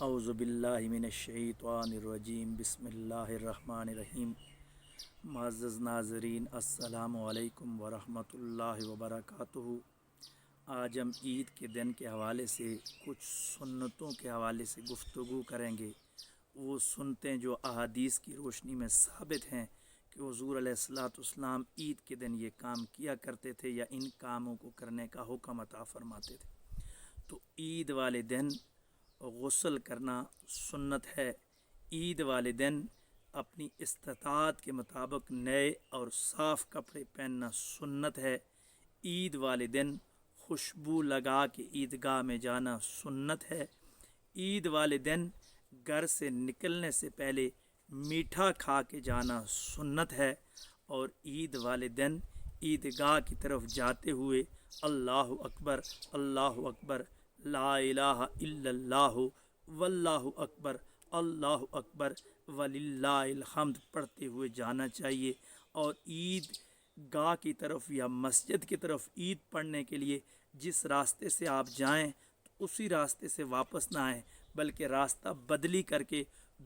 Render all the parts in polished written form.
اعوذ باللہ من الشیطان الرجیم بسم اللہ الرحمن الرحیم۔ معزز ناظرین السلام علیکم ورحمۃ اللہ وبرکاتہ۔ آج ہم عید کے دن کے حوالے سے کچھ سنتوں کے حوالے سے گفتگو کریں گے۔ وہ سنتیں جو احادیث کی روشنی میں ثابت ہیں کہ حضور علیہ الصلوۃ والسلام عید کے دن یہ کام کیا کرتے تھے یا ان کاموں کو کرنے کا حکم عطا فرماتے تھے۔ تو عید والے دن غسل کرنا سنت ہے۔ عید والے دن اپنی استطاعت کے مطابق نئے اور صاف کپڑے پہننا سنت ہے۔ عید والے دن خوشبو لگا کے عیدگاہ میں جانا سنت ہے۔ عید والے دن گھر سے نکلنے سے پہلے میٹھا کھا کے جانا سنت ہے، اور عید والے دن عیدگاہ کی طرف جاتے ہوئے اللہ اکبر لا الہ الا اللہ واللہ اکبر اللہ اکبر وللہ الحمد پڑھتے ہوئے جانا چاہیے۔ اور عید گاہ کی طرف یا مسجد کی طرف عید پڑھنے کے لیے جس راستے سے آپ جائیں تو اسی راستے سے واپس نہ آئیں، بلکہ راستہ بدلی کر کے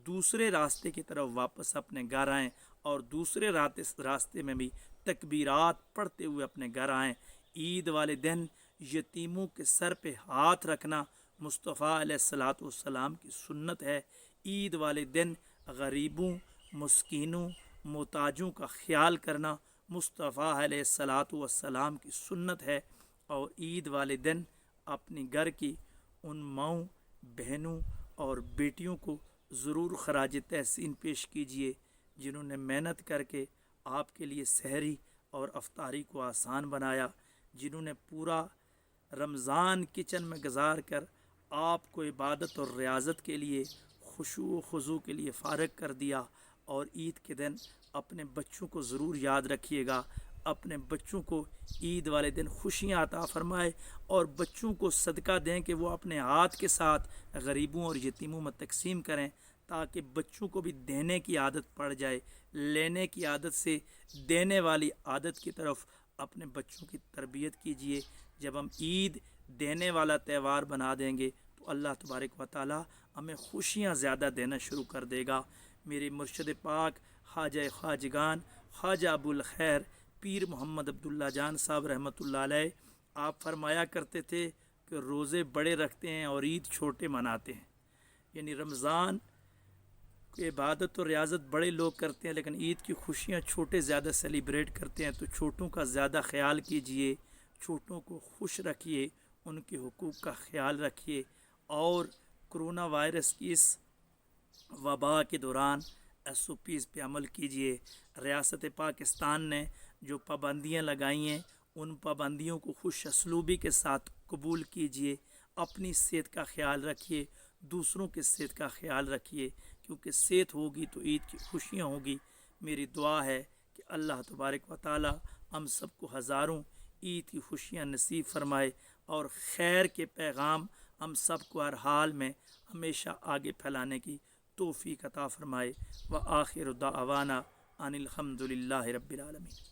دوسرے راستے کی طرف واپس اپنے گھر آئیں، اور دوسرے راستے میں بھی تکبیرات پڑھتے ہوئے اپنے گھر آئیں۔ عید والے دن یتیموں کے سر پہ ہاتھ رکھنا مصطفیٰ علیہ الصلوۃ والسلام کی سنت ہے۔ عید والے دن غریبوں، مسکینوں، محتاجوں کا خیال کرنا مصطفیٰ علیہ الصلوۃ والسلام کی سنت ہے۔ اور عید والے دن اپنی گھر کی ان ماؤں، بہنوں اور بیٹیوں کو ضرور خراج تحسین پیش کیجیے جنہوں نے محنت کر کے آپ کے لیے سحری اور افطاری کو آسان بنایا، جنہوں نے پورا رمضان کچن میں گزار کر آپ کو عبادت اور ریاضت کے لیے، خشوع و خضوع کے لیے فارغ کر دیا۔ اور عید کے دن اپنے بچوں کو ضرور یاد رکھیے گا، اپنے بچوں کو عید والے دن خوشیاں عطا فرمائے، اور بچوں کو صدقہ دیں کہ وہ اپنے ہاتھ کے ساتھ غریبوں اور یتیموں میں تقسیم کریں، تاکہ بچوں کو بھی دینے کی عادت پڑ جائے۔ لینے کی عادت سے دینے والی عادت کی طرف اپنے بچوں کی تربیت کیجیے۔ جب ہم عید دینے والا تہوار بنا دیں گے تو اللہ تبارک و تعالی ہمیں خوشیاں زیادہ دینا شروع کر دے گا۔ میرے مرشد پاک خواجہ خواجگان خواجہ ابوالخیر پیر محمد عبداللہ جان صاحب رحمۃ اللہ علیہ آپ فرمایا کرتے تھے کہ روزے بڑے رکھتے ہیں اور عید چھوٹے مناتے ہیں، یعنی رمضان کی عبادت اور ریاضت بڑے لوگ کرتے ہیں، لیکن عید کی خوشیاں چھوٹے زیادہ سیلیبریٹ کرتے ہیں۔ تو چھوٹوں کا زیادہ خیال کیجئے، چھوٹوں کو خوش رکھیے، ان کے حقوق کا خیال رکھیے، اور کرونا وائرس کی اس وبا کے دوران SOPs پہ عمل کیجئے۔ ریاست پاکستان نے جو پابندیاں لگائی ہیں ان پابندیوں کو خوش اسلوبی کے ساتھ قبول کیجئے۔ اپنی صحت کا خیال رکھیے، دوسروں کی صحت کا خیال رکھیے، کیونکہ صحت ہوگی تو عید کی خوشیاں ہوگی۔ میری دعا ہے کہ اللہ تبارک و تعالی ہم سب کو ہزاروں عید کی خوشیاں نصیب فرمائے، اور خیر کے پیغام ہم سب کو ہر حال میں ہمیشہ آگے پھیلانے کی توفیق عطا فرمائے۔ وآخر دعوانا ان الحمد للہ رب العالمین۔